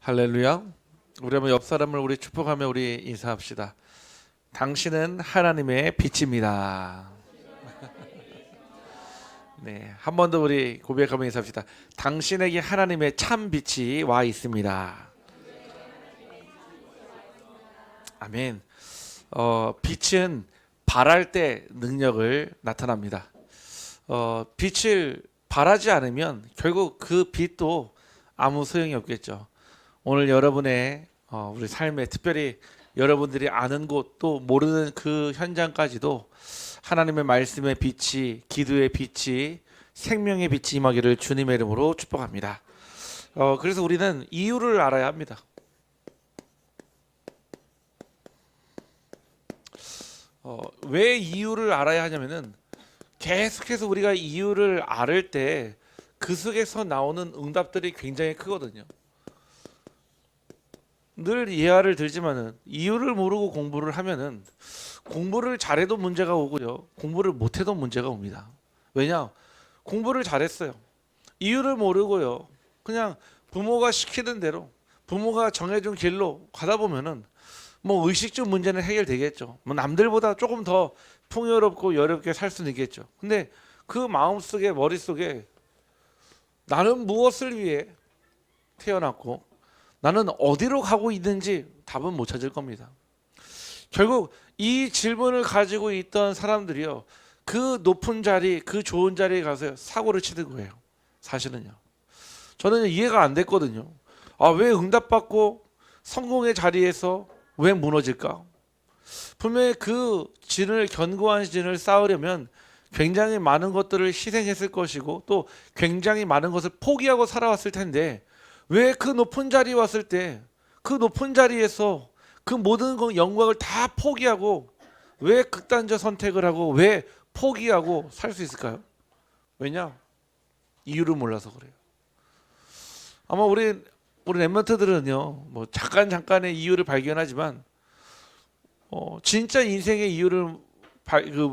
할렐루야. 우리 한번 옆 사람을 우리 축복하며 우리 인사합시다. 당신은 하나님의 빛입니다. 네, 한 번 더 우리 고백하며 인사합시다. 당신에게 하나님의 참 빛이 와 있습니다. 아멘. 빛은 발할 때 능력을 나타납니다. 빛을 발하지 않으면 결국 그 빛도 아무 소용이 없겠죠. 오늘 여러분의 우리 삶에 특별히 여러분들이 아는 곳 또 모르는 그 현장까지도 하나님의 말씀의 빛이, 기도의 빛이, 생명의 빛이 임하기를 주님의 이름으로 축복합니다. 그래서 우리는 이유를 알아야 합니다. 왜 이유를 알아야 하냐면은 계속해서 우리가 이유를 알을 때 그 속에서 나오는 응답들이 굉장히 크거든요. 늘 예화를 들지만은 이유를 모르고 공부를 하면은 공부를 잘해도 문제가 오고요, 공부를 못해도 문제가 옵니다. 왜냐? 공부를 잘했어요. 이유를 모르고요, 그냥 부모가 시키는 대로 부모가 정해준 길로 가다 보면은 뭐 의식주 문제는 해결되겠죠. 뭐 남들보다 조금 더 풍요롭고 여롭게 살 수는 있겠죠. 근데 그 마음속에 머릿속에 나는 무엇을 위해 태어났고 나는 어디로 가고 있는지 답은 못 찾을 겁니다. 결국 이 질문을 가지고 있던 사람들이요, 그 높은 자리, 그 좋은 자리에 가서 사고를 치는 거예요. 사실은요. 저는 이해가 안 됐거든요. 왜 응답받고 성공의 자리에서 왜 무너질까? 분명히 그 진을, 견고한 진을 쌓으려면 굉장히 많은 것들을 희생했을 것이고 또 굉장히 많은 것을 포기하고 살아왔을 텐데 왜 그 높은 자리에 왔을 때 그 높은 자리에서 그 모든 영광을 다 포기하고 왜 극단적 선택을 하고 왜 포기하고 살 수 있을까요? 왜냐? 이유를 몰라서 그래요. 아마 우리 랩런트들은요, 뭐 잠깐의 이유를 발견하지만 진짜 인생의 이유를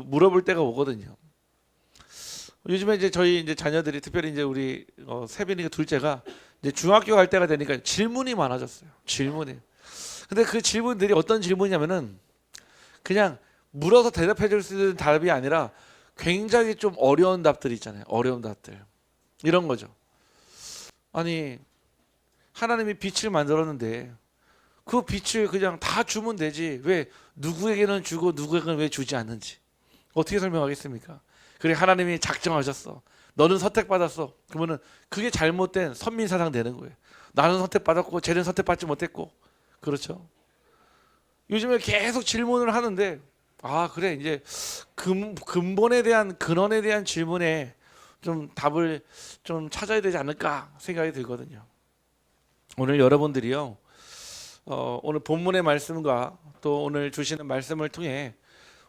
물어볼 때가 오거든요. 요즘에 이제 저희 이제 자녀들이 특별히 이제 우리 세빈이가 둘째가 이제 중학교 갈 때가 되니까 질문이 많아졌어요. 질문이. 근데 그 질문들이 어떤 질문이냐면은 그냥 물어서 대답해 줄 수 있는 답이 아니라 굉장히 좀 어려운 답들 있잖아요. 어려운 답들. 이런 거죠. 아니, 하나님이 빛을 만들었는데 그 빛을 그냥 다 주면 되지. 왜 누구에게는 주고 누구에게는 왜 주지 않는지. 어떻게 설명하겠습니까? 그래, 하나님이 작정하셨어. 너는 선택받았어. 그러면은 그게 잘못된 선민사상 되는 거예요. 나는 선택받았고 쟤는 선택받지 못했고. 그렇죠? 요즘에 계속 질문을 하는데 그래, 이제 근본에 대한, 근원에 대한 질문에 좀 답을 좀 찾아야 되지 않을까 생각이 들거든요. 오늘 여러분들이요, 오늘 본문의 말씀과 또 오늘 주시는 말씀을 통해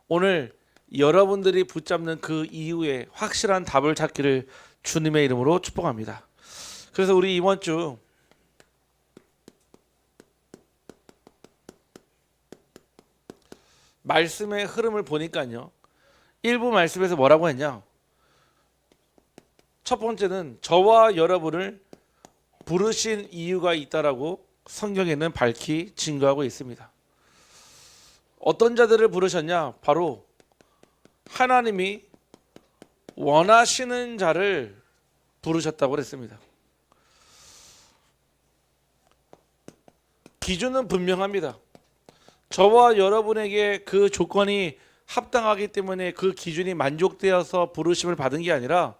오늘 여러분들이 붙잡는 그 이유에 확실한 답을 찾기를 주님의 이름으로 축복합니다. 그래서 우리 이번 주 말씀의 흐름을 보니까요, 일부 말씀에서 뭐라고 했냐? 첫 번째는 저와 여러분을 부르신 이유가 있다라고 성경에는 밝히 증거하고 있습니다. 어떤 자들을 부르셨냐? 바로 하나님이 원하시는 자를 부르셨다고 그랬습니다. 기준은 분명합니다. 저와 여러분에게 그 조건이 합당하기 때문에 그 기준이 만족되어서 부르심을 받은 게 아니라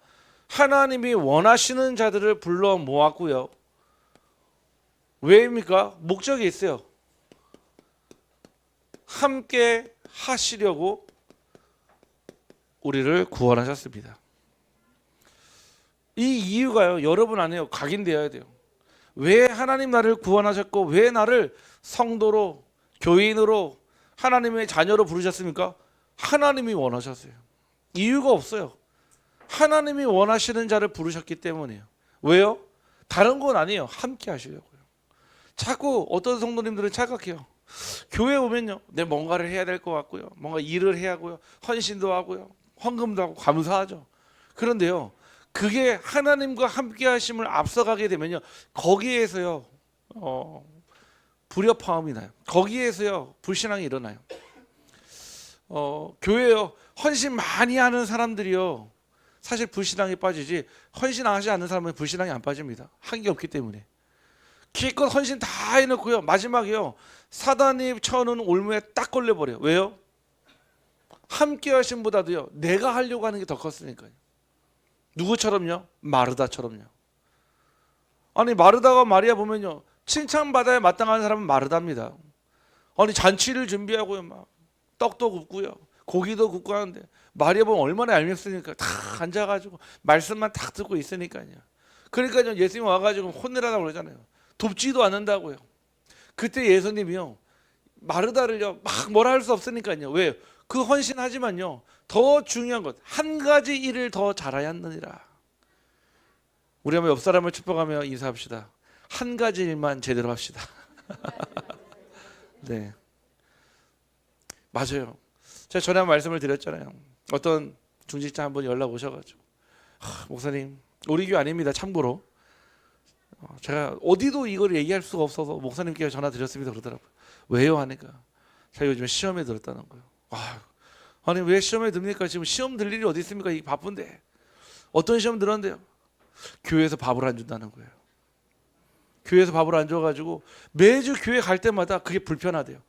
하나님이 원하시는 자들을 불러 모았고요. 왜입니까? 목적이 있어요. 함께 하시려고 우리를 구원하셨습니다. 이 이유가요, 여러분 안에 각인되어야 돼요. 왜 하나님 나를 구원하셨고 왜 나를 성도로, 교인으로, 하나님의 자녀로 부르셨습니까? 하나님이 원하셨어요. 이유가 없어요. 하나님이 원하시는 자를 부르셨기 때문이에요. 왜요? 다른 건 아니에요. 함께 하시려고요. 자꾸 어떤 성도님들은 착각해요. 교회 오면요, 내 뭔가를 해야 될 것 같고요, 뭔가 일을 해야 하고요, 헌신도 하고요, 헌금도 하고 감사하죠. 그런데요, 그게 하나님과 함께 하심을 앞서가게 되면요, 거기에서요 불협화음이 나요. 거기에서요 불신앙이 일어나요. 교회요 헌신 많이 하는 사람들이요 사실 불신앙에 빠지지, 헌신하지 않는 사람은 불신앙이 안 빠집니다. 한 게 없기 때문에. 기껏 헌신 다 해놓고요 마지막에요 사단이 쳐놓은 올무에 딱 걸려버려요. 왜요? 함께 하신 보다도요 내가 하려고 하는 게 더 컸으니까요. 누구처럼요? 마르다처럼요. 아니 마르다가 마리아 보면요 칭찬받아야 마땅한 사람은 마르다입니다. 아니 잔치를 준비하고요 막 떡도 굽고요 고기도 굽고 하는데 마리아 보면 얼마나 얄밉습니까? 다 앉아가지고 말씀만 탁 듣고 있으니까요. 그러니까요 예수님 와가지고 혼내라고 그러잖아요. 돕지도 않는다고요. 그때 예수님이요 마르다를요 막 뭐라 할 수 없으니까요. 왜요? 그 헌신하지만요 더 중요한 것 한 가지 일을 더 잘해야 하느니라. 우리 한번 옆 사람을 축복하며 인사합시다. 한 가지 일만 제대로 합시다. 네, 맞아요. 제가 전에 한 말씀을 드렸잖아요. 어떤 중직자 한 분이 연락 오셔가지고 목사님 우리 교회 아닙니다. 참고로 제가 어디도 이걸 얘기할 수가 없어서 목사님께 전화 드렸습니다. 그러더라고요. 왜요? 하니까 제가 요즘에 시험에 들었다는 거예요. 아니 왜 시험에 듭니까? 지금 시험 들 일이 어디 있습니까? 이 바쁜데. 어떤 시험 들었는데요? 교회에서 밥을 안 준다는 거예요. 교회에서 밥을 안 줘가지고 매주 교회 갈 때마다 그게 불편하대요.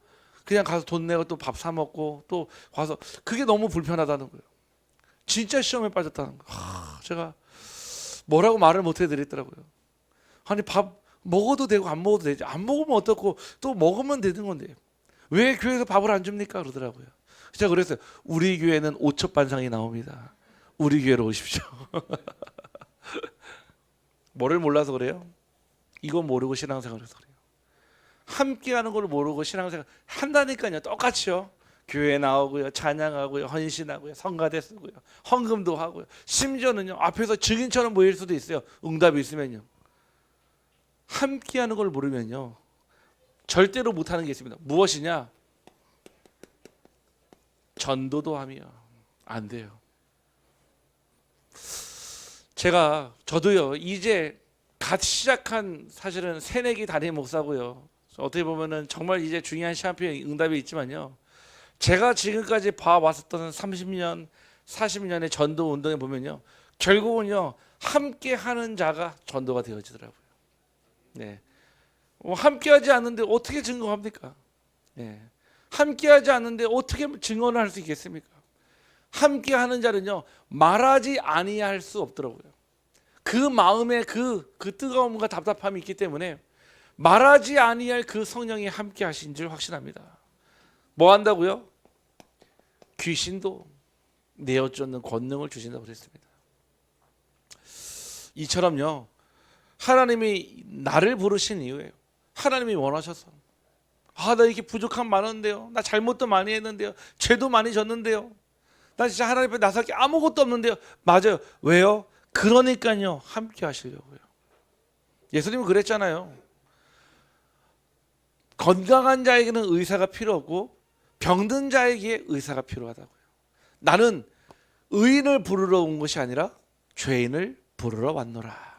그냥 가서 돈 내고 또 밥 사 먹고 또 가서 그게 너무 불편하다는 거예요. 진짜 시험에 빠졌다는 거예요. 제가 뭐라고 말을 못 해드리더라고요. 아니 밥 먹어도 되고 안 먹어도 되지. 안 먹으면 어떻고 또 먹으면 되는 건데 왜 교회에서 밥을 안 줍니까? 그러더라고요. 제가 그랬어요. 우리 교회는 오첩반상이 나옵니다. 우리 교회로 오십시오. 뭐를 몰라서 그래요? 이거 모르고 신앙생활을 해서 그래요. 함께하는 걸 모르고 신앙생활 한다니까요. 똑같이요. 교회 나오고요, 찬양하고요, 헌신하고요, 성가대 쓰고요, 헌금도 하고요. 심지어는요 앞에서 증인처럼 보일 수도 있어요. 응답이 있으면요. 함께하는 걸 모르면요 절대로 못하는 게 있습니다. 무엇이냐? 전도도 하며 안 돼요. 저도요 이제 갓 시작한 사실은 새내기 담임 목사고요. 어떻게 보면은 정말 이제 중요한 시간표에 응답이 있지만요. 제가 지금까지 봐왔었던 30년, 40년의 전도 운동에 보면요, 결국은요 함께 하는 자가 전도가 되어지더라고요. 네, 함께하지 않는데 어떻게 증거합니까? 네. 함께하지 않는데 어떻게 증언을 할 수 있겠습니까? 함께하는 자는요 말하지 아니할 수 없더라고요. 그 마음에 그 뜨거움과 답답함이 있기 때문에 말하지 아니할 그 성령이 함께하신 줄 확신합니다. 뭐 한다고요? 귀신도 내어쫓는 권능을 주신다고 그랬습니다. 이처럼요 하나님이 나를 부르신 이유예요. 하나님이 원하셔서. 나 이렇게 부족함 많은데요. 나 잘못도 많이 했는데요. 죄도 많이 졌는데요. 나 진짜 하나님 앞에 나설 게 아무것도 없는데요. 맞아요. 왜요? 그러니까요 함께 하시려고요. 예수님은 그랬잖아요. 건강한 자에게는 의사가 필요 없고 병든 자에게 의사가 필요하다고요. 나는 의인을 부르러 온 것이 아니라 죄인을 부르러 왔노라.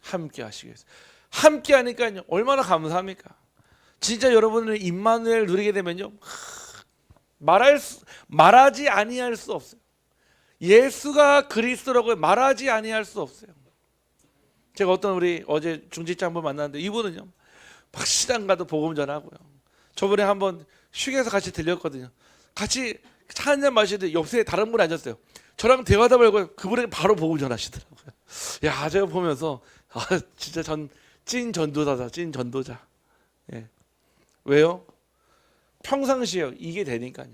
함께 하시기 위해서. 함께 하니까요 얼마나 감사합니까? 진짜 여러분을 임마누엘 누리게 되면요 말하지 아니할 수 없어요. 예수가 그리스도라고 말하지 아니할 수 없어요. 제가 우리 어제 중직자 한번 만났는데 이분은요 막 시장 가도 복음 전하고요. 저번에 한번 휴게소 같이 들렸거든요. 같이 차 한잔 마시는데 옆에 다른 분이 앉았어요. 저랑 대화다 말고 그분에게 바로 복음 전하시더라고요. 야, 제가 보면서 진짜 찐 전도자다, 찐 전도자. 예. 왜요? 평상시에 이게 되니까요.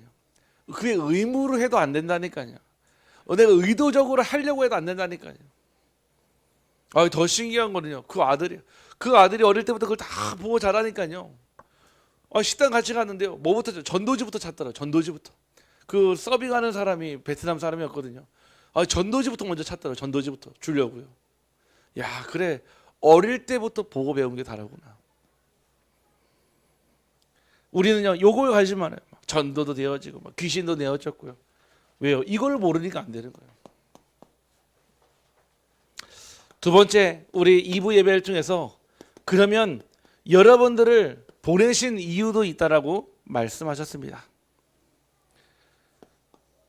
그게 의무로 해도 안 된다니까요. 내가 의도적으로 하려고 해도 안 된다니까요. 더 신기한 거는요. 그 아들이 어릴 때부터 그걸 다 보고 자라니까요. 식당 같이 갔는데요. 뭐부터 전도지부터 찾더라. 전도지부터. 그 서빙하는 사람이 베트남 사람이었거든요. 전도지부터 먼저 찾더라. 전도지부터 주려고요. 야, 그래. 어릴 때부터 보고 배운 게 다르구나. 우리는요, 요거에 관심 많아요. 전도도 되어지고, 귀신도 내어졌고요. 왜요? 이걸 모르니까 안 되는 거예요. 두 번째, 우리 2부 예배를 통해서 그러면 여러분들을 보내신 이유도 있다라고 말씀하셨습니다.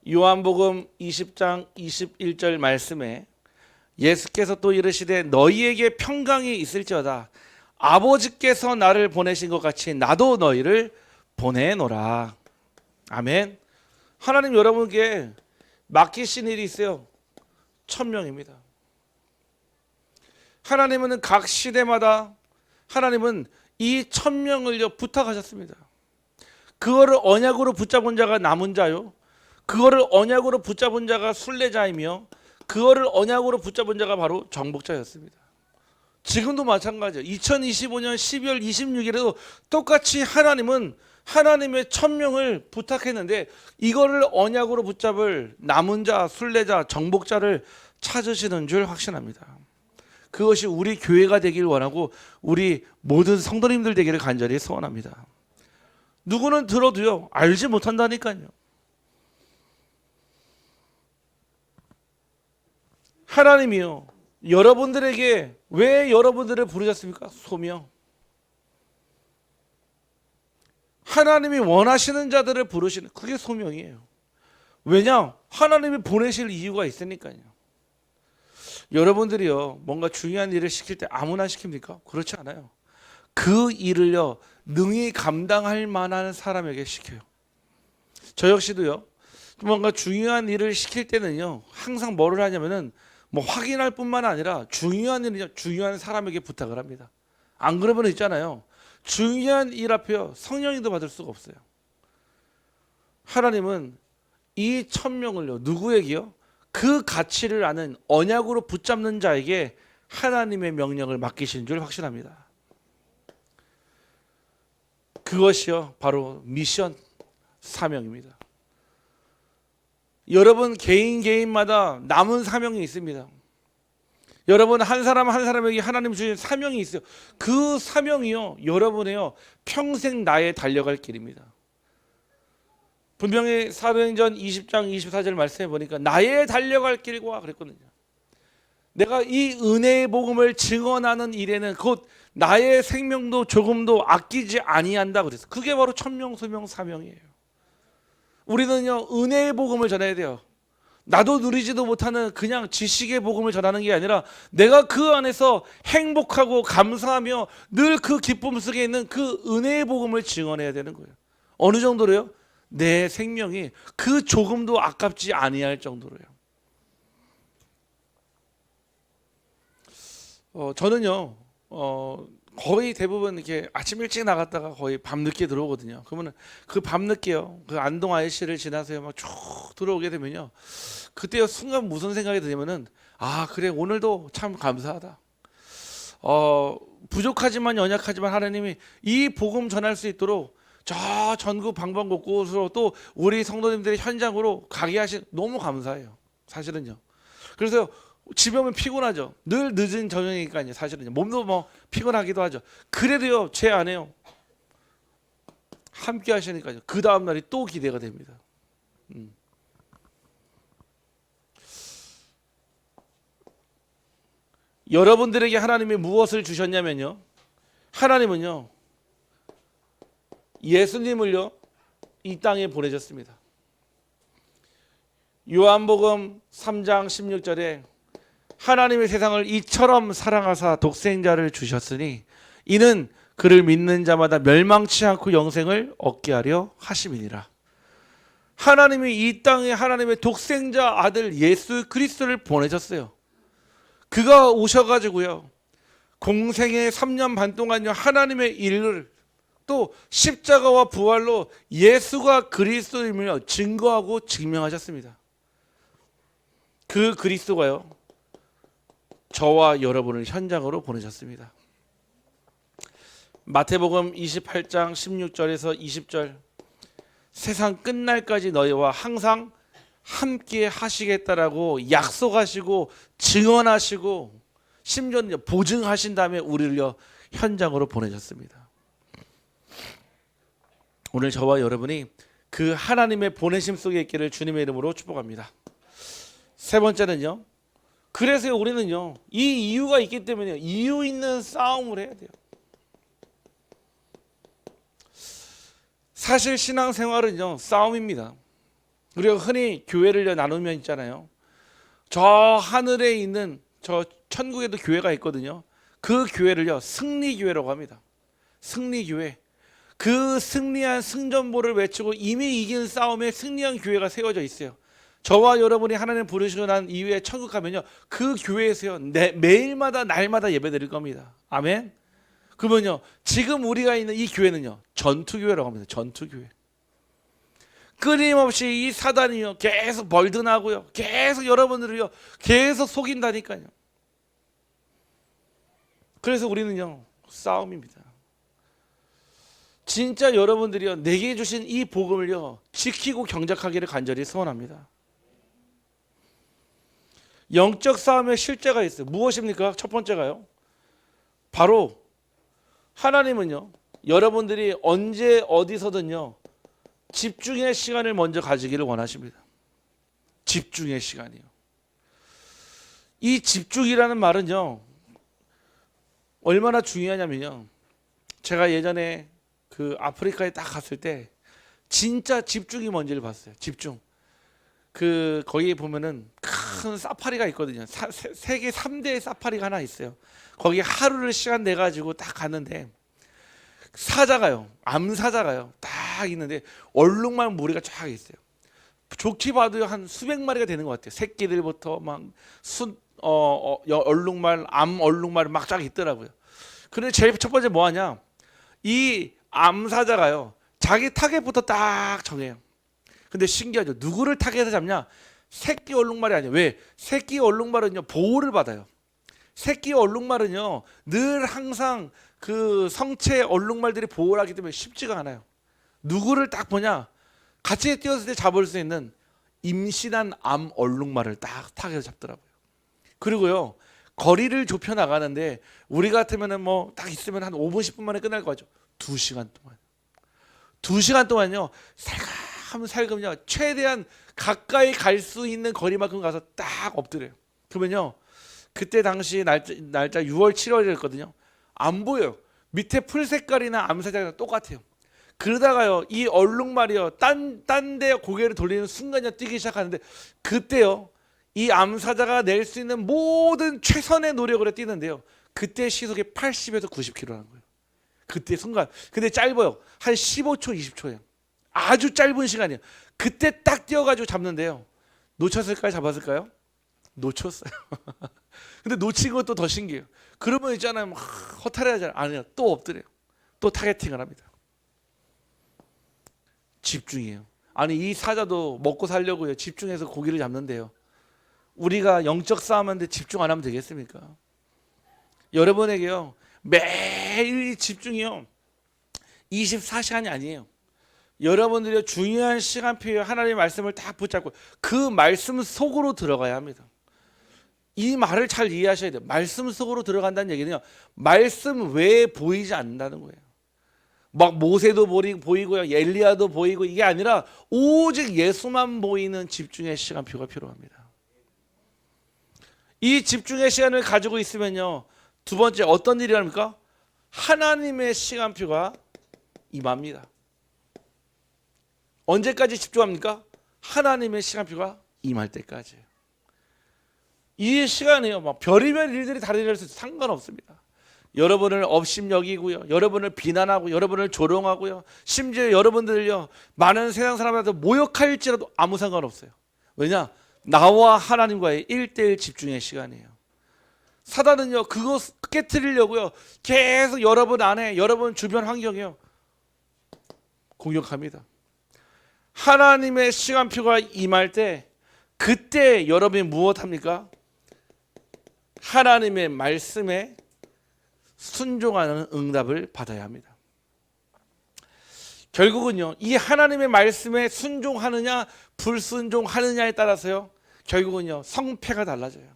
요한복음 20장 21절 말씀에 예수께서 또 이르시되 너희에게 평강이 있을지어다. 아버지께서 나를 보내신 것 같이 나도 너희를 보내노라. 아멘. 하나님 여러분께 맡기신 일이 있어요. 천명입니다. 하나님은 각 시대마다 하나님은 이 천명을요 부탁하셨습니다. 그거를 언약으로 붙잡은 자가 남은 자요, 그거를 언약으로 붙잡은 자가 순례자이며 그거를 언약으로 붙잡은 자가 바로 정복자였습니다. 지금도 마찬가지예요. 2025년 12월 26일에도 똑같이 하나님은 하나님의 천명을 부탁했는데 이거를 언약으로 붙잡을 남은 자, 순례자, 정복자를 찾으시는 줄 확신합니다. 그것이 우리 교회가 되길 원하고 우리 모든 성도님들 되기를 간절히 소원합니다. 누구는 들어도요 알지 못한다니까요. 하나님이요 여러분들에게 왜 여러분들을 부르셨습니까? 소명. 하나님이 원하시는 자들을 부르시는 그게 소명이에요. 왜냐? 하나님이 보내실 이유가 있으니까요. 여러분들이요 뭔가 중요한 일을 시킬 때 아무나 시킵니까? 그렇지 않아요. 그 일을요 능히 감당할 만한 사람에게 시켜요. 저 역시도요 뭔가 중요한 일을 시킬 때는요 항상 뭐를 하냐면은 뭐 확인할 뿐만 아니라 중요한 일은요 중요한 사람에게 부탁을 합니다. 안 그러면 있잖아요 중요한 일 앞에요 성령님도 받을 수가 없어요. 하나님은 이 천명을요 누구에게요? 그 가치를 아는 언약으로 붙잡는 자에게 하나님의 명령을 맡기신 줄 확신합니다. 그것이요 바로 미션 사명입니다. 여러분 개인마다 남은 사명이 있습니다. 여러분 한 사람 한 사람에게 하나님 주신 사명이 있어요. 그 사명이요 여러분의요 평생 나에 달려갈 길입니다. 분명히 사도행전 20장 24절 말씀해 보니까 나의 달려갈 길과 그랬거든요. 내가 이 은혜의 복음을 증언하는 일에는 곧 나의 생명도 조금도 아끼지 아니한다 그랬어요. 그게 바로 천명 소명 사명이에요. 우리는요 은혜의 복음을 전해야 돼요. 나도 누리지도 못하는 그냥 지식의 복음을 전하는 게 아니라 내가 그 안에서 행복하고 감사하며 늘 그 기쁨 속에 있는 그 은혜의 복음을 증언해야 되는 거예요. 어느 정도로요? 내 생명이 그 조금도 아깝지 아니할 정도로요. 저는요 거의 대부분 이렇게 아침 일찍 나갔다가 거의 밤늦게 들어오거든요. 그러면 그 밤늦게요 그 안동 IC를 지나서요 막 쭉 들어오게 되면요 그때요 순간 무슨 생각이 드냐면은 아 그래 오늘도 참 감사하다. 부족하지만 연약하지만 하나님이 이 복음 전할 수 있도록 저 전국 방방곳곳으로 또 우리 성도님들의 현장으로 가게 하신 너무 감사해요. 사실은요. 그래서 집에 오면 피곤하죠. 늘 늦은 저녁이니까요. 사실은요. 몸도 뭐 피곤하기도 하죠. 그래도요 제 안에요 함께 하시니까요. 그 다음 날이 또 기대가 됩니다. 여러분들에게 하나님이 무엇을 주셨냐면요. 하나님은요 예수님을요 이 땅에 보내셨습니다. 요한복음 3장 16절에 하나님의 세상을 이처럼 사랑하사 독생자를 주셨으니 이는 그를 믿는 자마다 멸망치 않고 영생을 얻게 하려 하심이니라. 하나님이 이 땅에 하나님의 독생자 아들 예수 그리스도를 보내셨어요. 그가 오셔가지고요 공생의 3년 반 동안요 하나님의 일을 또 십자가와 부활로 예수가 그리스도임을 증거하고 증명하셨습니다. 그 그리스도가요 저와 여러분을 현장으로 보내셨습니다. 마태복음 28장 16절에서 20절 세상 끝날까지 너희와 항상 함께 하시겠다라고 약속하시고 증언하시고 심지어 보증하신 다음에 우리를 현장으로 보내셨습니다. 오늘 저와 여러분이 그 하나님의 보내심 속에 있기를 주님의 이름으로 축복합니다. 세 번째는요. 그래서 우리는요. 이 이유가 있기 때문에 이유 있는 싸움을 해야 돼요. 사실 신앙생활은요 싸움입니다. 우리가 흔히 교회를 나누면 있잖아요. 저 하늘에 있는 저 천국에도 교회가 있거든요. 그 교회를요 승리교회라고 합니다. 승리교회. 그 승리한 승전보를 외치고 이미 이긴 싸움에 승리한 교회가 세워져 있어요. 저와 여러분이 하나님 부르시고 난 이후에 천국 가면요 그 교회에서요 매일마다 날마다 예배 드릴 겁니다. 아멘. 그러면요 지금 우리가 있는 이 교회는요 전투교회라고 합니다. 전투교회. 끊임없이 이 사단이요 계속 벌든하고요 계속 여러분들을요 계속 속인다니까요. 그래서 우리는요 싸움입니다. 진짜 여러분들이요 내게 주신 이 복음을요 지키고 경작하기를 간절히 소원합니다. 영적 싸움의 실제가 있어요. 무엇입니까? 첫 번째가요 바로 하나님은요 여러분들이 언제 어디서든요 집중의 시간을 먼저 가지기를 원하십니다. 집중의 시간이요. 이 집중이라는 말은요 얼마나 중요하냐면요 제가 예전에 그 아프리카에 딱 갔을 때 진짜 집중이 뭔지를 봤어요. 집중. 그 거기에 보면은 큰 사파리가 있거든요. 세계 3대 사파리가 하나 있어요. 거기 하루를 시간 내 가지고 딱 갔는데 사자가요. 암사자가요. 딱 있는데 얼룩말 무리가 쫙 있어요. 좋게 봐도 한 수백 마리가 되는 것 같아요. 새끼들부터 막 얼룩말, 암 얼룩말이 막 쫙 있더라고요. 근데 제일 첫 번째 뭐 하냐? 이 암사자가요. 자기 타겟부터 딱 정해요. 근데 신기하죠. 누구를 타겟에 잡냐? 새끼 얼룩말이 아니에요. 왜? 새끼 얼룩말은요 보호를 받아요. 새끼 얼룩말은요 늘 항상 그 성체 얼룩말들이 보호를 하기 때문에 쉽지가 않아요. 누구를 딱 보냐? 같이 뛰었을 때 잡을 수 있는 임신한 암 얼룩말을 딱 타겟에 잡더라고요. 그리고요 거리를 좁혀 나가는데 우리 같으면은 뭐 딱 있으면 한 5분 10분 만에 끝날 거죠. 2시간 동안. 2시간 동안요 살금살금요 최대한 가까이 갈 수 있는 거리만큼 가서 딱 엎드려요. 그러면요 그때 당시 날짜 6월 7월이었거든요. 안 보여요. 밑에 풀 색깔이나 암사자랑 똑같아요. 그러다가요 이 얼룩말이요 딴 데 고개를 돌리는 순간에 뛰기 시작하는데 그때요 이 암사자가 낼 수 있는 모든 최선의 노력으로 뛰는데요 그때 시속이 80에서 90km라는 거예요. 그때 순간. 근데 짧아요. 한 15초 20초예요. 아주 짧은 시간이에요. 그때 딱 뛰어가지고 잡는데요 놓쳤을까요? 잡았을까요? 놓쳤어요. 근데 놓친 것도 더 신기해요. 그러면 있잖아요 막 허탈해하잖아요. 아니요 또 엎드려요. 또 타겟팅을 합니다. 집중이에요. 아니 이 사자도 먹고 살려고요 집중해서 고기를 잡는데요 우리가 영적 싸움하는데 집중 안 하면 되겠습니까? 여러분에게요 매일 집중이요 24시간이 아니에요. 여러분들이 중요한 시간표에 하나님의 말씀을 딱 붙잡고 그 말씀 속으로 들어가야 합니다. 이 말을 잘 이해하셔야 돼요. 말씀 속으로 들어간다는 얘기는요 말씀 외에 보이지 않는다는 거예요. 막 모세도 보이고요 엘리야도 보이고 이게 아니라 오직 예수만 보이는 집중의 시간표가 필요합니다. 이 집중의 시간을 가지고 있으면요 두 번째 어떤 일이 합니까? 하나님의 시간표가 임합니다. 언제까지 집중합니까? 하나님의 시간표가 임할 때까지예요. 이 시간에요 막 별의별 일들이 다른 일에서 상관없습니다. 여러분을 업심여기고요 여러분을 비난하고 여러분을 조롱하고요 심지어 여러분들요 많은 세상 사람들한테 모욕할지라도 아무 상관없어요. 왜냐? 나와 하나님과의 1:1 집중의 시간이에요. 사단은요 그거 깨트리려고요 계속 여러분 안에 여러분 주변 환경이요 공격합니다. 하나님의 시간표가 임할 때 그때 여러분이 무엇합니까? 하나님의 말씀에 순종하는 응답을 받아야 합니다. 결국은요 이 하나님의 말씀에 순종하느냐 불순종하느냐에 따라서요 결국은요 성패가 달라져요.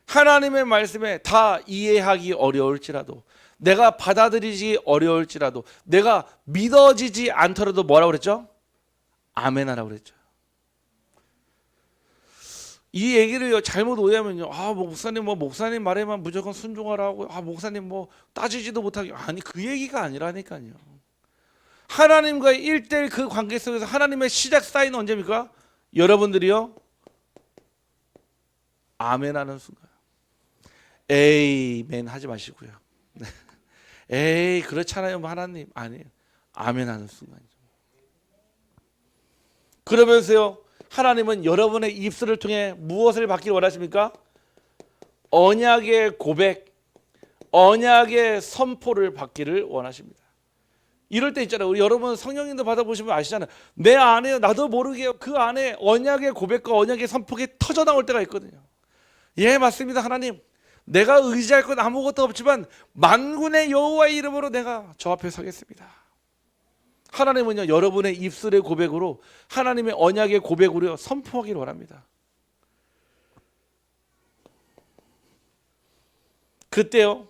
하나님의 말씀에 다 이해하기 어려울지라도 내가 받아들이기 어려울지라도 내가 믿어지지 않더라도 뭐라고 그랬죠? 아멘 하라고 그랬죠. 이 얘기를 잘못 오해하면요 뭐 목사님 말에만 무조건 순종하라고 목사님 뭐 따지지도 못하게 아니 그 얘기가 아니라니까요. 하나님과의 1대1 그 관계 속에서 하나님의 시작 사인은 언제입니까? 여러분들이요 아멘 하는 순간. 에이멘 하지 마시고요. 에이 그렇잖아요 뭐 하나님. 아니에요. 아멘 하는 순간이죠. 그러면서요 하나님은 여러분의 입술을 통해 무엇을 받기를 원하십니까? 언약의 고백, 언약의 선포를 받기를 원하십니다. 이럴 때 있잖아요. 우리 여러분 성령님도 받아보시면 아시잖아요. 내 안에 나도 모르게 그 안에 언약의 고백과 언약의 선포가 터져 나올 때가 있거든요. 예 맞습니다 하나님. 내가 의지할 건 아무것도 없지만 만군의 여호와의 이름으로 내가 저 앞에 서겠습니다. 하나님은요 여러분의 입술의 고백으로 하나님의 언약의 고백으로 선포하기를 원합니다. 그때요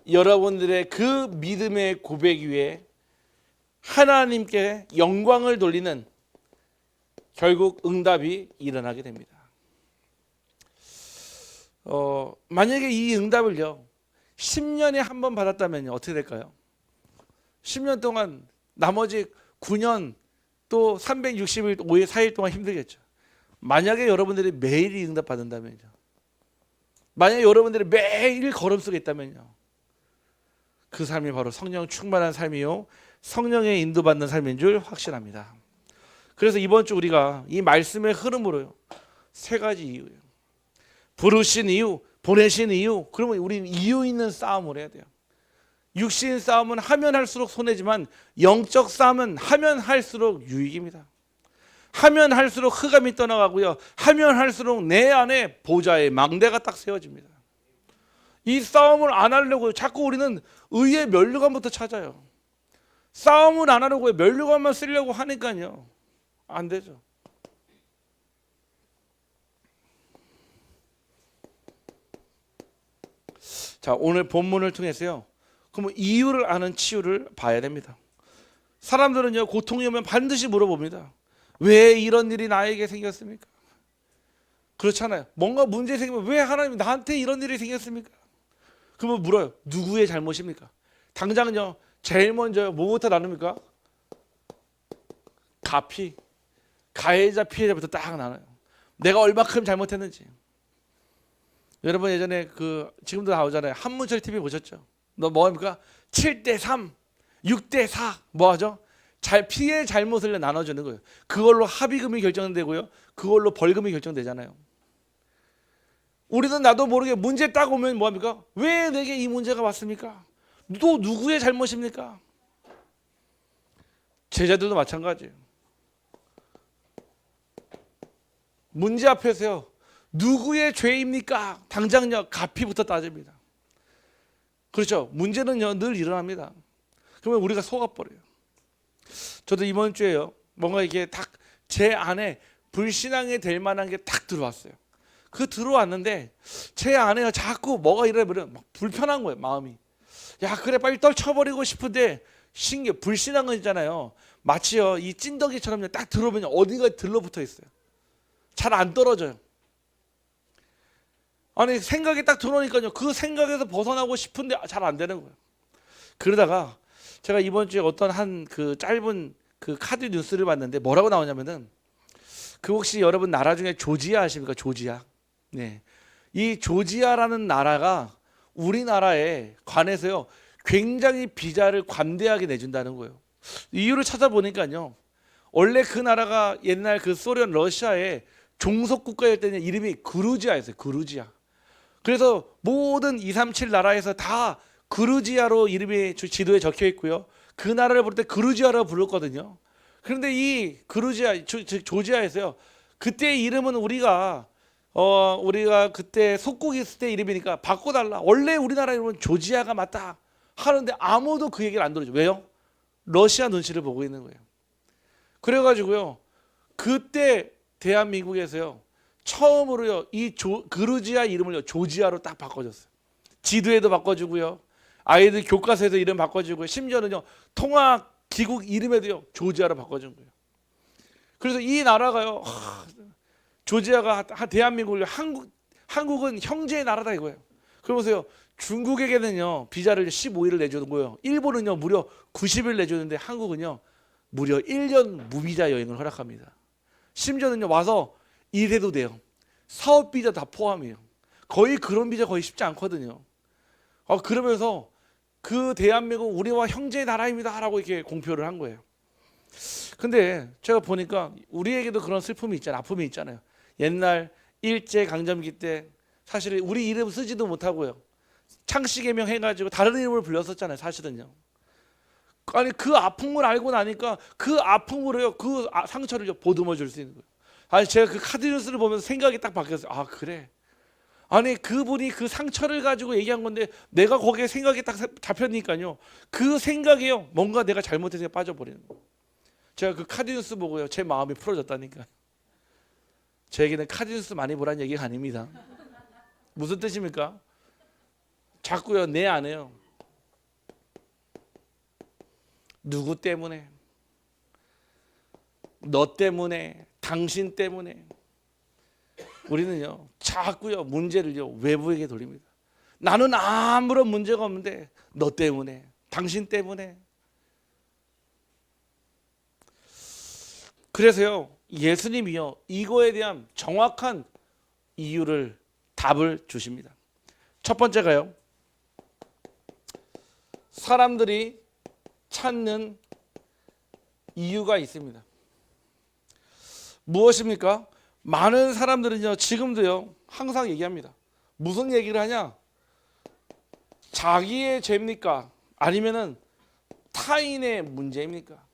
여러분들의 그 믿음의 고백 위에 하나님께 영광을 돌리는 결국 응답이 일어나게 됩니다. 만약에 이 응답을요 10년에 한 번 받았다면 어떻게 될까요? 10년 동안 나머지 9년 또 360일 5일 4일 동안 힘들겠죠. 만약에 여러분들이 매일 이 응답 받는다면요, 만약에 여러분들이 매일 걸음 속에 있다면요, 그 삶이 바로 성령 충만한 삶이요 성령의 인도받는 삶인 줄 확신합니다. 그래서 이번 주 우리가 이 말씀의 흐름으로요 세 가지 이유예요. 부르신 이유, 보내신 이유. 그러면 우리는 이유 있는 싸움을 해야 돼요. 육신 싸움은 하면 할수록 손해지만 영적 싸움은 하면 할수록 유익입니다. 하면 할수록 흑암이 떠나가고요, 하면 할수록 내 안에 보좌의 망대가 딱 세워집니다. 이 싸움을 안 하려고 자꾸 우리는 의의 면류관부터 찾아요. 싸움을 안 하려고 면류관만 쓰려고 하니까요 안 되죠. 자, 오늘 본문을 통해서요 그러면 이유를 아는 치유를 봐야 됩니다. 사람들은요 고통이 오면 반드시 물어봅니다. 왜 이런 일이 나에게 생겼습니까? 그렇잖아요. 뭔가 문제 생기면 왜 하나님 나한테 이런 일이 생겼습니까? 그러면 물어요. 누구의 잘못입니까? 당장은요 제일 먼저 뭐부터 나눕니까? 가피, 가해자 피해자부터 딱 나눠요. 내가 얼마큼 잘못했는지. 여러분 예전에 지금도 나오잖아요. 한문철 TV 보셨죠? 너 뭐합니까? 7대3, 6대4 뭐하죠? 피해 잘못을 나눠주는 거예요. 그걸로 합의금이 결정되고요, 그걸로 벌금이 결정되잖아요. 우리는 나도 모르게 문제 딱 오면 뭐합니까? 왜 내게 이 문제가 왔습니까? 또 누구의 잘못입니까? 제자들도 마찬가지예요. 문제 앞에서요 누구의 죄입니까? 당장요 가피부터 따집니다. 그렇죠. 문제는요 늘 일어납니다. 그러면 우리가 속아버려요. 저도 이번 주에요 뭔가 이게 딱 제 안에 불신앙이 될 만한 게 딱 들어왔어요. 들어왔는데 제 안에 자꾸 뭐가 이래버리면 막 불편한 거예요. 마음이. 야 그래 빨리 떨쳐버리고 싶은데 신기해. 불신앙은 있잖아요 마치요 이 찐덕이처럼 딱 들어오면 어디가 들러붙어 있어요. 잘 안 떨어져요. 아니 생각이 딱 들어오니까요 그 생각에서 벗어나고 싶은데 잘 안 되는 거예요. 그러다가 제가 이번 주에 어떤 한 짧은 카드 뉴스를 봤는데 뭐라고 나오냐면은 혹시 여러분 나라 중에 조지아 아십니까? 조지아. 네. 이 조지아라는 나라가 우리나라에 관해서요 굉장히 비자를 관대하게 내준다는 거예요. 이유를 찾아보니까요 원래 그 나라가 옛날 소련 러시아의 종속 국가일 때는 이름이 그루지아였어요. 그루지아. 그래서 모든 237 나라에서 다 그루지아로 이름이 지도에 적혀 있고요. 그 나라를 부를 때 그루지아라고 불렀거든요. 그런데 이 그루지아, 조지아에서요 그때 이름은 우리가 그때 속국이 있을 때 이름이니까 바꿔달라. 원래 우리나라 이름은 조지아가 맞다 하는데 아무도 그 얘기를 안 들어줘. 왜요? 러시아 눈치를 보고 있는 거예요. 그래가지고요 그때 대한민국에서요 처음으로요 이 그루지아 이름을요 조지아로 딱 바꿔줬어요. 지도에도 바꿔주고요, 아이들 교과서에도 이름 바꿔주고요, 심지어는요 통학 기국 이름에도요 조지아로 바꿔준 거예요. 그래서 이 나라가요 조지아가 대한민국을 한국은 형제의 나라다 이거예요. 그러면서요 중국에게는요 비자를 15일을 내주고요. 일본은요 무려 90일 내주는데 한국은요 무려 1년 무비자 여행을 허락합니다. 심지어는요 와서 일해도 돼요. 사업 비자 다 포함이에요. 거의 그런 비자 거의 쉽지 않거든요. 그러면서 그 대한민국 우리와 형제의 나라입니다라고 이렇게 공표를 한 거예요. 근데 제가 보니까 우리에게도 그런 슬픔이 있잖아요. 아픔이 있잖아요. 옛날 일제 강점기 때 사실 우리 이름 쓰지도 못하고요. 창씨개명 해가지고 다른 이름을 불렀었잖아요. 사실은요. 아니 그 아픔을 알고 나니까 그 아픔으로요 그 상처를 보듬어 줄 수 있는 거예요. 아니 제가 그 카드 뉴스를 보면서 생각이 딱 바뀌었어요. 아 그래. 아니 그분이 그 상처를 가지고 얘기한 건데 내가 거기에 생각이 딱 잡혔으니까요. 그 생각이요 뭔가 내가 잘못해서 빠져버리는 거예요. 제가 그 카드 뉴스 보고요 제 마음이 풀어졌다니까. 저에게는 카드 뉴스 많이 보라는 얘기가 아닙니다. 무슨 뜻입니까? 자꾸요 내 안에요 누구 때문에, 너 때문에, 당신 때문에 우리는요 자꾸요 문제를요 외부에게 돌립니다. 나는 아무런 문제가 없는데 너 때문에, 당신 때문에. 그래서요 예수님이요 이거에 대한 정확한 이유를 답을 주십니다. 첫 번째가요 사람들이 찾는 이유가 있습니다. 무엇입니까? 많은 사람들은요 지금도요 항상 얘기합니다. 무슨 얘기를 하냐? 자기의 죄입니까? 아니면은 타인의 문제입니까?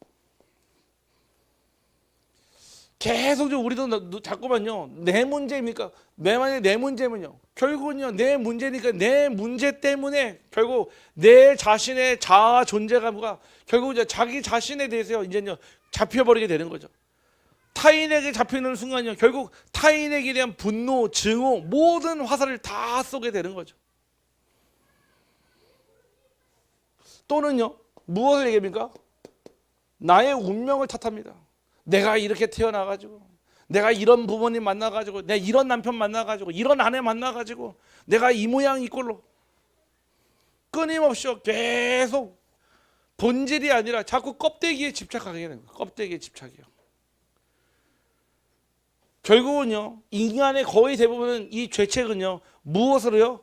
계속 우리도 자꾸만요 내 문제입니까? 만약에 내 문제면요 결국은요 내 문제니까 내 문제 때문에 결국 내 자신의 자아 존재감과 결국 이제 자기 자신에 대해서 이제요 잡혀버리게 되는 거죠. 타인에게 잡히는 순간요 결국 타인에게 대한 분노, 증오 모든 화살을 다 쏘게 되는 거죠. 또는요 무엇을 얘기합니까? 나의 운명을 탓합니다. 내가 이렇게 태어나가지고 내가 이런 부모님 만나가지고 내가 이런 남편 만나가지고 이런 아내 만나가지고 내가 이 모양 이 꼴로 끊임없이 계속 본질이 아니라 자꾸 껍데기에 집착하게 되는 거예요. 껍데기에 집착이요. 결국은요 인간의 거의 대부분은 이 죄책은요 무엇으로요?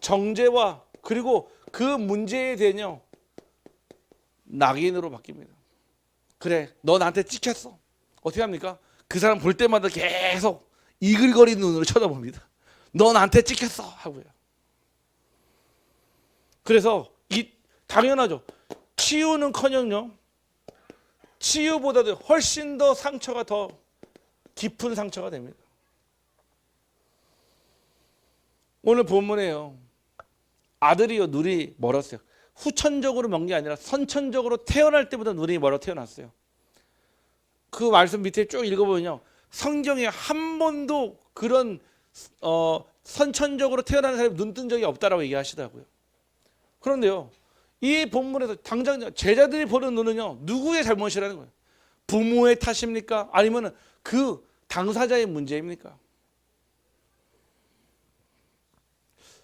정죄와 그리고 그 문제에 대한 낙인으로 바뀝니다. 그래 너 나한테 찍혔어. 어떻게 합니까? 그 사람 볼 때마다 계속 이글거리는 눈으로 쳐다봅니다. 너 나한테 찍혔어 하고요. 그래서 당연하죠. 치유는커녕요 치유보다도 훨씬 더 상처가 더 깊은 상처가 됩니다. 오늘 본문에요 아들이요 눈이 멀었어요. 후천적으로 먼 게 아니라 선천적으로 태어날 때보다 눈이 멀어 태어났어요. 그 말씀 밑에 쭉 읽어보면요 성경에 한 번도 그런 선천적으로 태어나는 사람이 눈 뜬 적이 없다라고 얘기하시더라고요. 그런데요 이 본문에서 당장 제자들이 보는 눈은요 누구의 잘못이라는 거예요? 부모의 탓입니까? 아니면 그 당사자의 문제입니까?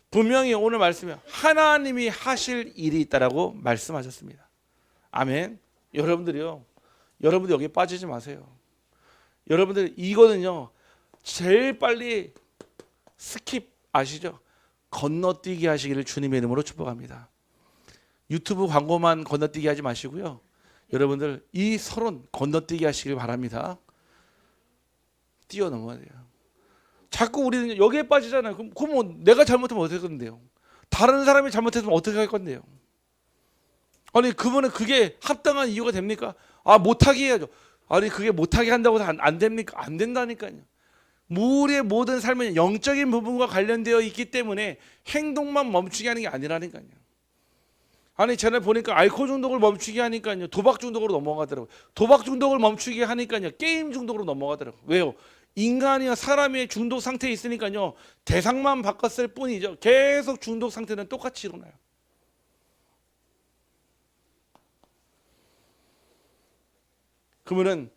분명히 오늘 말씀에 하나님이 하실 일이 있다라고 말씀하셨습니다. 아멘. 여러분들이요 여러분들 여기 빠지지 마세요. 여러분들 이거는요 제일 빨리 스킵 아시죠? 건너뛰기 하시기를 주님의 이름으로 축복합니다. 유튜브 광고만 건너뛰기 하지 마시고요 여러분들 이 서론 건너뛰기 하시길 바랍니다. 뛰어넘어야 돼요. 자꾸 우리는 여기에 빠지잖아요. 그럼 뭐 내가 잘못하면 어떻게 할 건데요? 다른 사람이 잘못했으면 어떻게 할 건데요? 아니 그분은 그게 합당한 이유가 됩니까? 못하게 해야죠. 아니 그게 못하게 한다고 해서 안 됩니까? 안 된다니까요. 우리의 모든 삶은 영적인 부분과 관련되어 있기 때문에 행동만 멈추게 하는 게 아니라니까요. 아니 전에 보니까 알코올 중독을 멈추게 하니까요 도박 중독으로 넘어가더라고요. 도박 중독을 멈추게 하니까요 게임 중독으로 넘어가더라고요. 왜요? 인간이야 사람이 중독 상태에 있으니까요 대상만 바꿨을 뿐이죠 계속 중독 상태는 똑같이 일어나요. 그러면은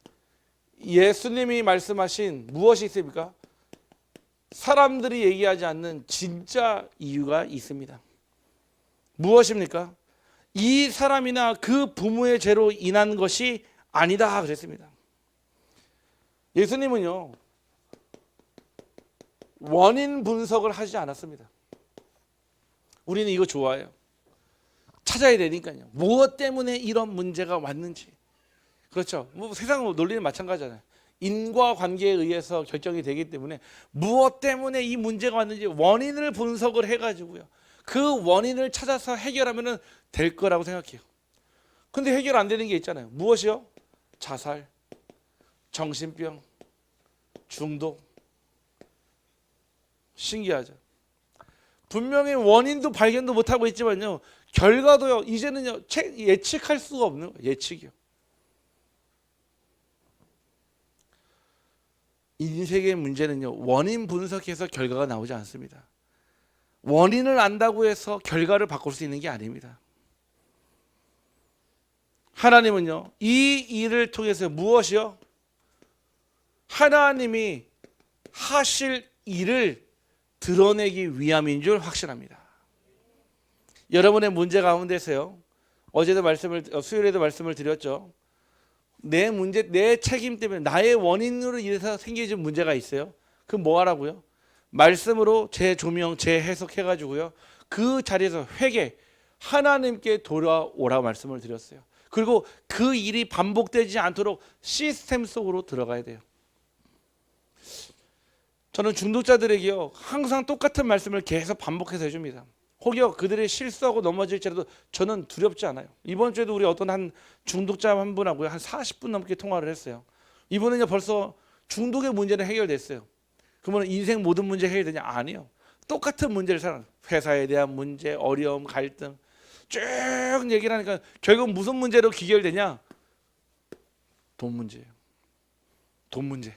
예수님이 말씀하신 무엇이 있습니까? 사람들이 얘기하지 않는 진짜 이유가 있습니다. 무엇입니까? 이 사람이나 그 부모의 죄로 인한 것이 아니다 그랬습니다. 예수님은요, 원인 분석을 하지 않았습니다. 우리는 이거 좋아해요. 찾아야 되니까요. 무엇 때문에 이런 문제가 왔는지. 그렇죠. 뭐 세상 논리는 마찬가지잖아요. 인과관계에 의해서 결정이 되기 때문에 무엇 때문에 이 문제가 왔는지 원인을 분석을 해가지고요. 그 원인을 찾아서 해결하면 될 거라고 생각해요. 근데 해결 안 되는 게 있잖아요. 무엇이요? 자살, 정신병, 중독. 신기하죠. 분명히 원인도 발견도 못하고 있지만요, 결과도요 이제는요 예측할 수가 없는 거예요. 예측이요. 인생의 문제는요, 원인 분석해서 결과가 나오지 않습니다. 원인을 안다고 해서 결과를 바꿀 수 있는 게 아닙니다. 하나님은요, 이 일을 통해서 무엇이요? 하나님이 하실 일을 드러내기 위함인 줄 확신합니다. 여러분의 문제 가운데서요, 어제도 수요일에도 말씀을 드렸죠. 내 문제, 내 책임 때문에 나의 원인으로 인해서 생기는 문제가 있어요. 그럼 뭐 하라고요? 말씀으로 재조명, 재해석해가지고요, 그 자리에서 회개, 하나님께 돌아오라고 말씀을 드렸어요. 그리고 그 일이 반복되지 않도록 시스템 속으로 들어가야 돼요. 저는 중독자들에게요, 항상 똑같은 말씀을 계속 반복해서 해줍니다. 혹여 그들이 실수하고 넘어질지라도 저는 두렵지 않아요. 이번 주에도 우리 어떤 한 중독자 한 분하고요, 한 40분 넘게 통화를 했어요. 이분은요, 벌써 중독의 문제는 해결됐어요. 그러면 인생 모든 문제 해결되냐? 아니요. 똑같은 문제를 살아. 회사에 대한 문제, 어려움, 갈등 쭉 얘기를 하니까 결국 무슨 문제로 귀결되냐? 돈 문제예요. 돈 문제.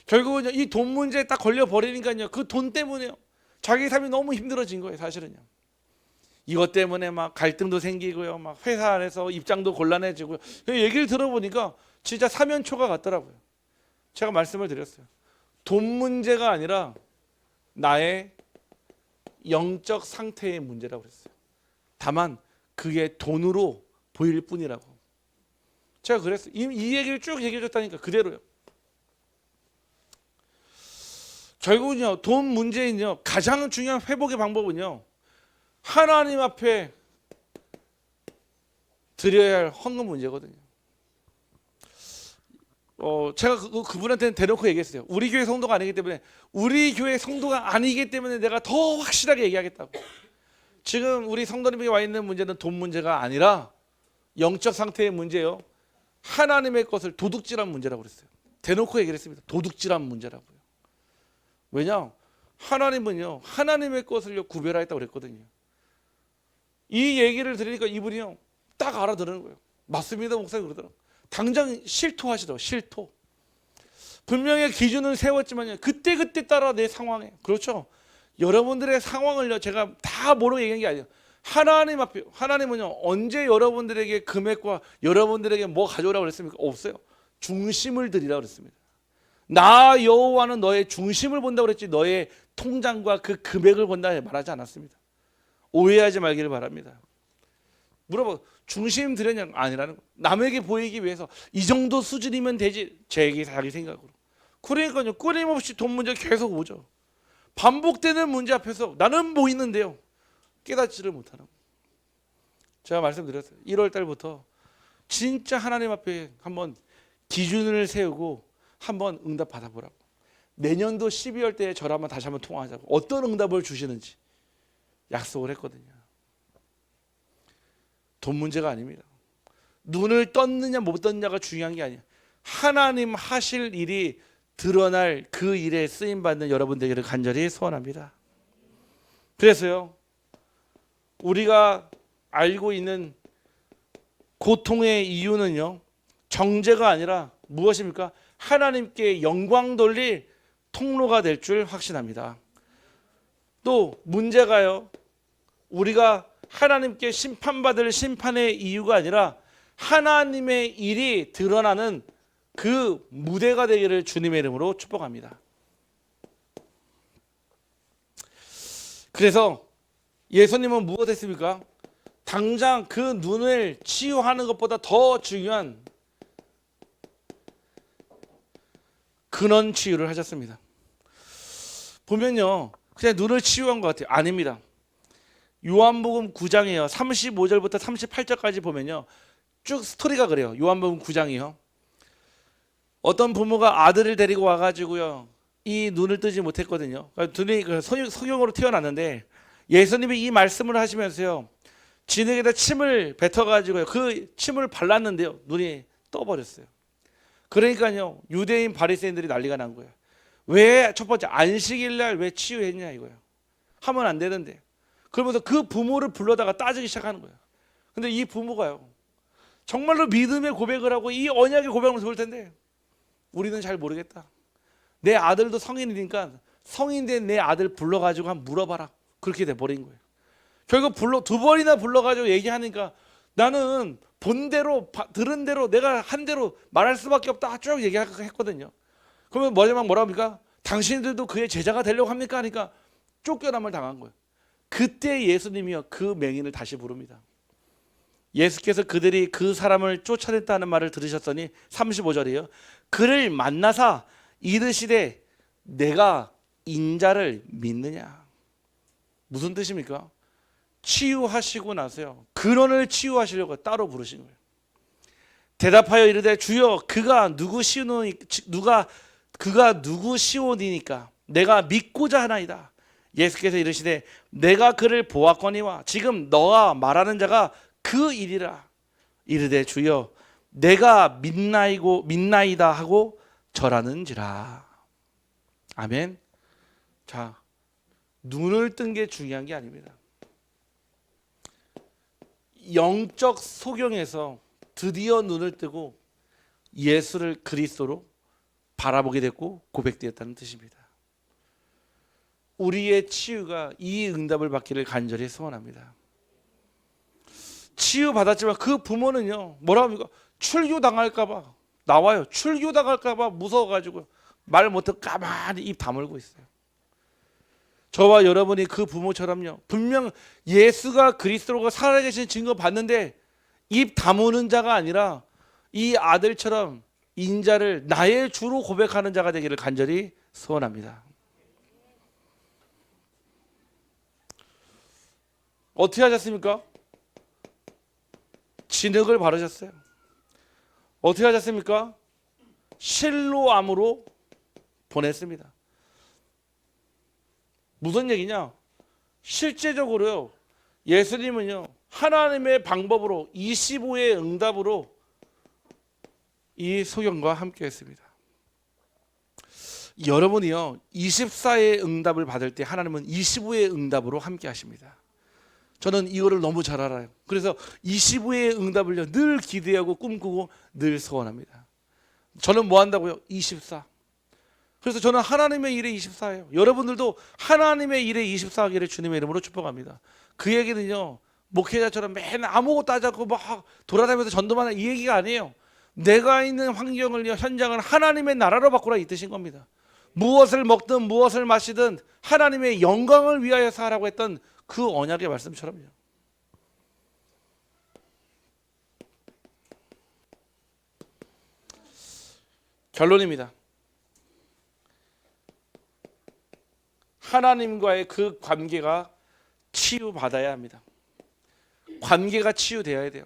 결국은 이 돈 문제에 딱 걸려 버리니까요, 그 돈 때문에요, 자기 삶이 너무 힘들어진 거예요. 사실은요. 이것 때문에 막 갈등도 생기고요, 막 회사 안에서 입장도 곤란해지고요. 얘기를 들어보니까 진짜 사면초가 같더라고요. 제가 말씀을 드렸어요. 돈 문제가 아니라 나의 영적 상태의 문제라고 그랬어요. 다만 그게 돈으로 보일 뿐이라고. 제가 그랬어요. 이 얘기를 쭉 얘기해 줬다니까 그대로요. 결국은요, 돈 문제는요, 가장 중요한 회복의 방법은요, 하나님 앞에 드려야 할 헌금 문제거든요. 제가 그분한테는 대놓고 얘기했어요. 우리 교회 성도가 아니기 때문에, 우리 교회 성도가 아니기 때문에 내가 더 확실하게 얘기하겠다고. 지금 우리 성도님에게 와 있는 문제는 돈 문제가 아니라 영적 상태의 문제예요. 하나님의 것을 도둑질한 문제라고 그랬어요. 대놓고 얘기를 했습니다. 도둑질한 문제라고요. 왜냐? 하나님은요, 하나님의 것을요 구별하였다고 그랬거든요. 이 얘기를 들으니까 이분이요 딱 알아들은 거예요. 맞습니다, 목사님 그러더라고요. 당장 실토하시더라고요. 실토. 분명히 기준을 세웠지만요, 그때 따라 내 상황에, 그렇죠? 여러분들의 상황을요 제가 다 모르고 얘기한 게 아니에요. 하나님 앞에, 하나님은요 언제 여러분들에게 금액과 여러분들에게 뭐 가져오라고 그랬습니까? 없어요. 중심을 드리라고 그랬습니다. 나 여호와는 너의 중심을 본다고 그랬지 너의 통장과 그 금액을 본다 말하지 않았습니다. 오해하지 말기를 바랍니다. 물어봐, 중심 드렸냐? 아니라는 거. 남에게 보이기 위해서 이 정도 수준이면 되지, 자기 생각으로. 그러니까요, 끊임없이 돈 문제 계속 오죠. 반복되는 문제 앞에서 나는 뭐 있는데요, 깨닫지를 못하는 거예요. 제가 말씀드렸어요. 1월 달부터 진짜 하나님 앞에 한번 기준을 세우고 한번 응답 받아보라고. 내년도 12월 때에 저랑 한번 다시 한번 통화하자고. 어떤 응답을 주시는지 약속을 했거든요. 돈 문제가 아닙니다. 눈을 떴느냐 못 떴느냐가 중요한 게 아니에요. 하나님 하실 일이 드러날 그 일에 쓰임받는 여러분 되기를 간절히 소원합니다. 그래서요, 우리가 알고 있는 고통의 이유는요, 정죄가 아니라 무엇입니까? 하나님께 영광 돌릴 통로가 될 줄 확신합니다. 또 문제가요, 우리가 하나님께 심판받을 심판의 이유가 아니라 하나님의 일이 드러나는 그 무대가 되기를 주님의 이름으로 축복합니다. 그래서 예수님은 무엇했습니까? 당장 그 눈을 치유하는 것보다 더 중요한 근원 치유를 하셨습니다. 보면요, 그냥 눈을 치유한 것 같아요. 아닙니다. 요한복음 9장이에요. 35절부터 38절까지 보면요, 쭉 스토리가 그래요. 요한복음 9장이요. 어떤 부모가 아들을 데리고 와가지고요, 이 눈을 뜨지 못했거든요. 눈이 소경으로 태어났는데 예수님이 이 말씀을 하시면서요, 진흙에다 침을 뱉어가지고요, 그 침을 발랐는데요, 눈이 떠버렸어요. 그러니까요, 유대인 바리새인들이 난리가 난 거예요. 왜 첫 번째 안식일날 왜 치유했냐 이거예요. 하면 안 되는데. 그러면서 그 부모를 불러다가 따지기 시작하는 거예요. 근데 이 부모가요, 정말로 믿음의 고백을 하고 이 언약의 고백을 볼 텐데 우리는 잘 모르겠다. 내 아들도 성인이니까 성인 된 내 아들 불러가지고 한번 물어봐라. 그렇게 돼버린 거예요. 결국 두 번이나 불러가지고 얘기하니까 나는 본 대로 들은 대로 내가 한 대로 말할 수밖에 없다 쭉 얘기했거든요. 그러면 뭐라고 합니까? 당신들도 그의 제자가 되려고 합니까? 하니까 쫓겨남을 당한 거예요. 그때 예수님이요, 그 맹인을 다시 부릅니다. 예수께서 그들이 그 사람을 쫓아냈다는 말을 들으셨더니 35절이에요. 그를 만나사 이르시되 내가 인자를 믿느냐. 무슨 뜻입니까? 치유하시고 나서요, 근원을 치유하시려고 따로 부르신 거예요. 대답하여 이르되 주여 그가 누구 시오니까 내가 믿고자 하나이다. 예수께서 이르시되 내가 그를 보았거니와 지금 너가 말하는 자가 그 일이라. 이르되 주여 내가 믿나이다 하고 절하는지라. 아멘. 자, 눈을 뜬 게 중요한 게 아닙니다. 영적 소경에서 드디어 눈을 뜨고 예수를 그리스도로 바라보게 됐고 고백되었다는 뜻입니다. 우리의 치유가 이 응답을 받기를 간절히 소원합니다. 치유 받았지만 그 부모는요, 뭐라 합니까? 출교당할까봐 나와요. 출교당할까봐 무서워가지고 말 못하고 가만히 입 다물고 있어요. 저와 여러분이 그 부모처럼요, 분명 예수가 그리스도가 살아계신 증거 봤는데 입 다무는 자가 아니라 이 아들처럼 인자를 나의 주로 고백하는 자가 되기를 간절히 소원합니다. 어떻게 하셨습니까? 진흙을 바르셨어요. 어떻게 하셨습니까? 실로암으로 보냈습니다. 무슨 얘기냐? 실제적으로요, 예수님은요, 하나님의 방법으로 25의 응답으로 이 소경과 함께 했습니다. 여러분이요, 24의 응답을 받을 때 하나님은 25의 응답으로 함께 하십니다. 저는 이거를 너무 잘 알아요. 그래서 25의 응답을요, 늘 기대하고 꿈꾸고 늘 소원합니다. 저는 뭐 한다고요? 24. 그래서 저는 하나님의 일에 24예요. 여러분들도 하나님의 일에 24하기를 주님의 이름으로 축복합니다. 그 얘기는요, 목회자처럼 맨날 아무것도 하지 않고 막 돌아다니면서 전도만 하는 이 얘기가 아니에요. 내가 있는 환경을, 현장을 하나님의 나라로 바꾸라 이 뜻인 겁니다. 무엇을 먹든 무엇을 마시든 하나님의 영광을 위하여 살라고 했던 그 언약의 말씀처럼요. 결론입니다. 하나님과의 그 관계가 치유받아야 합니다. 관계가 치유되어야 돼요.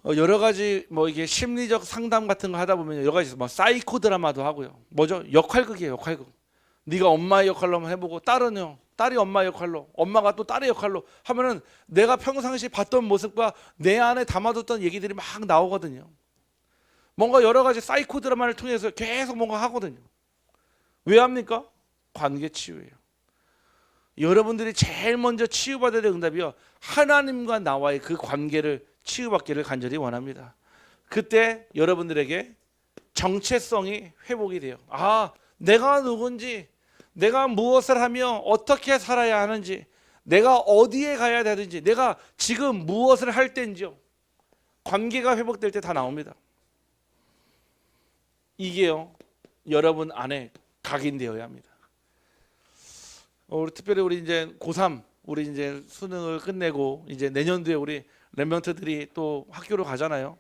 여러 가지 이게 심리적 상담 같은 거 하다 보면 여러 가지 사이코 드라마도 하고요. 뭐죠? 역할극이에요, 역할극. 네가 엄마의 역할로 한번 해보고 딸이 엄마 역할로, 엄마가 또 딸의 역할로 하면은 내가 평상시 봤던 모습과 내 안에 담아뒀던 얘기들이 막 나오거든요. 뭔가 여러 가지 사이코 드라마를 통해서 계속 뭔가 하거든요. 왜 합니까? 관계 치유예요. 여러분들이 제일 먼저 치유받아야 될 응답이요, 하나님과 나와의 그 관계를 치유받기를 간절히 원합니다. 그때 여러분들에게 정체성이 회복이 돼요. 아, 내가 누군지, 내가 무엇을 하며 어떻게 살아야 하는지, 내가 어디에 가야 되는지, 내가 지금 무엇을 할 때인지요, 관계가 회복될 때 다 나옵니다. 이게요, 여러분 안에 각인되어야 합니다. 우리 특별히 우리 이제 고3 우리 이제 수능을 끝내고 이제 내년도에 우리 랩런트들이 또 학교로 가잖아요.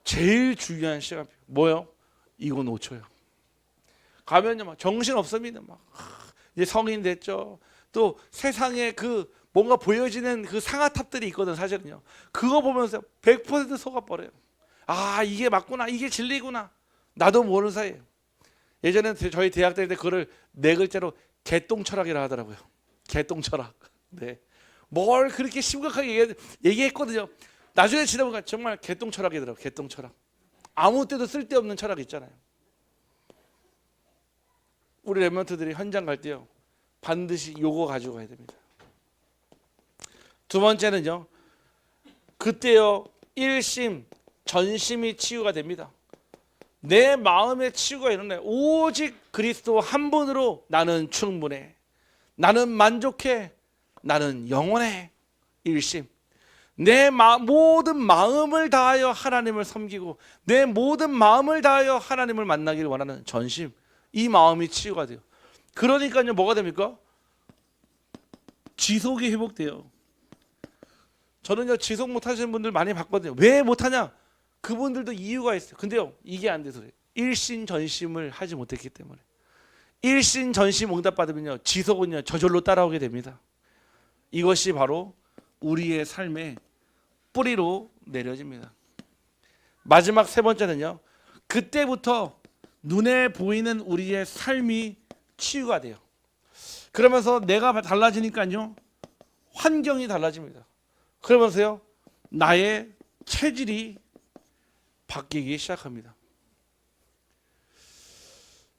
제일 중요한 시간표 뭐요? 이거 놓쳐요. 가면요 막 정신 없습니다. 막 이제 성인 됐죠. 또 세상에 그 뭔가 보여지는 그 상아탑들이 있거든 사실은요. 그거 보면서 100% 속아버려요. 아 이게 맞구나, 이게 진리구나. 나도 모르는 사이에 예전에 저희 대학 다닐 때 그거를 네 글자로 개똥철학이라 하더라고요. 개똥철학. 네. 뭘 그렇게 심각하게 얘기했거든요. 나중에 지나보니까 정말 개똥철학이더라고요. 개똥철학. 아무 때도 쓸데없는 철학 있잖아요. 우리 랩런트들이 현장 갈 때요 반드시 요거 가지고 가야 됩니다. 두 번째는요, 그때요 일심 전심이 치유가 됩니다. 내 마음의 치유가 일어나요. 오직 그리스도 한 분으로 나는 충분해, 나는 만족해, 나는 영원해. 일심. 내 모든 마음을 다하여 하나님을 섬기고 내 모든 마음을 다하여 하나님을 만나기를 원하는 전심, 이 마음이 치유가 돼요. 그러니까요 뭐가 됩니까? 지속이 회복돼요. 저는요 지속 못하시는 분들 많이 봤거든요. 왜 못하냐? 그분들도 이유가 있어요. 근데요 이게 안 돼서 그래요. 일신전심을 하지 못했기 때문에. 일신전심 응답받으면요 지속은요 저절로 따라오게 됩니다. 이것이 바로 우리의 삶의 뿌리로 내려집니다. 마지막 세 번째는요, 그때부터 눈에 보이는 우리의 삶이 치유가 돼요. 그러면서 내가 달라지니까요 환경이 달라집니다. 그러면서요 나의 체질이 바뀌기 시작합니다.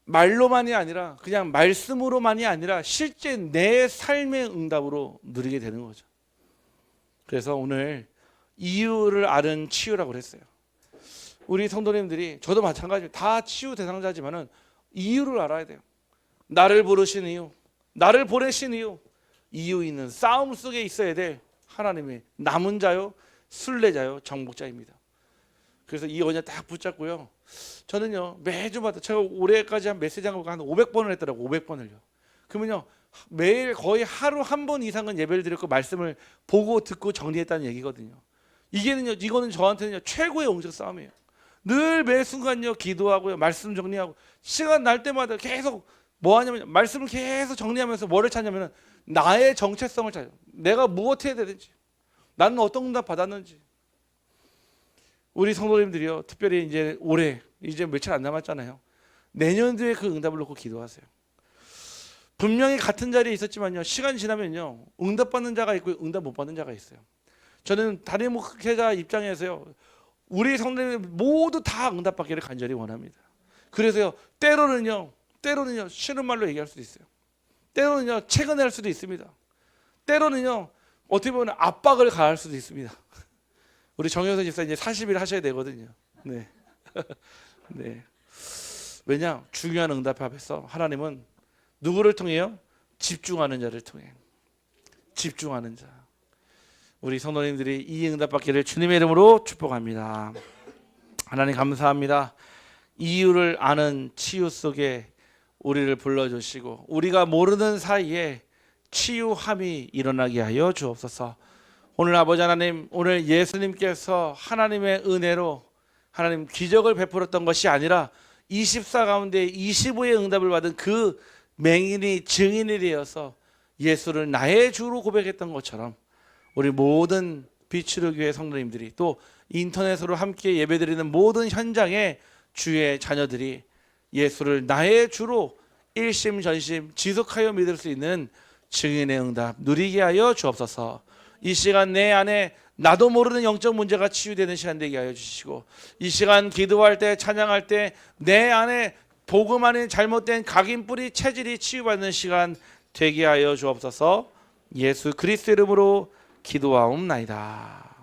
말로만이 아니라 그냥 말씀으로만이 아니라 실제 내 삶의 응답으로 누리게 되는 거죠. 그래서 오늘 이유를 아는 치유라고 그랬어요. 우리 성도님들이 저도 마찬가지로 다 치유 대상자지만은 이유를 알아야 돼요. 나를 부르신 이유, 나를 보내신 이유 있는 싸움 속에 있어야 될 하나님의 남은 자요, 순례자요, 정복자입니다. 그래서 이 언약 딱 붙잡고요. 저는요 매주마다 제가 올해까지 한 메시지 한 500번을 했더라고. 500번을요. 그러면요 매일 거의 하루 한 번 이상은 예배를 드렸고 말씀을 보고 듣고 정리했다는 얘기거든요. 이거는 저한테는요 최고의 영적 싸움이에요. 늘 매 순간요 기도하고요 말씀 정리하고 시간 날 때마다 계속 뭐 하냐면 말씀을 계속 정리하면서 뭐를 찾냐면은 나의 정체성을 찾아요. 내가 무엇 해야 되는지, 나는 어떤 응답 받았는지. 우리 성도님들이요 특별히 이제 올해 이제 며칠 안 남았잖아요. 내년도에 그 응답을 놓고 기도하세요. 분명히 같은 자리에 있었지만요 시간이 지나면요 응답 받는 자가 있고 응답 못 받는 자가 있어요. 저는 다른 목회자 입장에서요 우리 성도님 모두 다 응답 받기를 간절히 원합니다. 그래서요 때로는요 쉬는 말로 얘기할 수도 있어요. 때로는요 채근할 수도 있습니다. 때로는요 어떻게 보면 압박을 가할 수도 있습니다. 우리 정효선 집사 이제 40일 하셔야 되거든요. 네. 네. 왜냐? 중요한 응답 앞에서 하나님은 누구를 통해요? 집중하는 자를 통해. 집중하는 자. 우리 성도님들이 이 응답 받기를 주님의 이름으로 축복합니다. 하나님 감사합니다. 이유를 아는 치유 속에 우리를 불러주시고 우리가 모르는 사이에 치유함이 일어나게 하여 주옵소서. 오늘 아버지 하나님, 오늘 예수님께서 하나님의 은혜로 하나님 기적을 베풀었던 것이 아니라 24 가운데 25의 응답을 받은 그 맹인이 증인이 되어서 예수를 나의 주로 고백했던 것처럼 우리 모든 비추르 교회 성도님들이 또 인터넷으로 함께 예배드리는 모든 현장에 주의 자녀들이 예수를 나의 주로 일심전심 지속하여 믿을 수 있는 증인의 응답 누리게 하여 주옵소서. 이 시간 내 안에 나도 모르는 영적 문제가 치유되는 시간 되게 하여 주시고 이 시간 기도할 때 찬양할 때 내 안에 복음 안에 잘못된 각인뿌리 체질이 치유받는 시간 되게 하여 주옵소서. 예수 그리스도 이름으로 기도하옵나이다.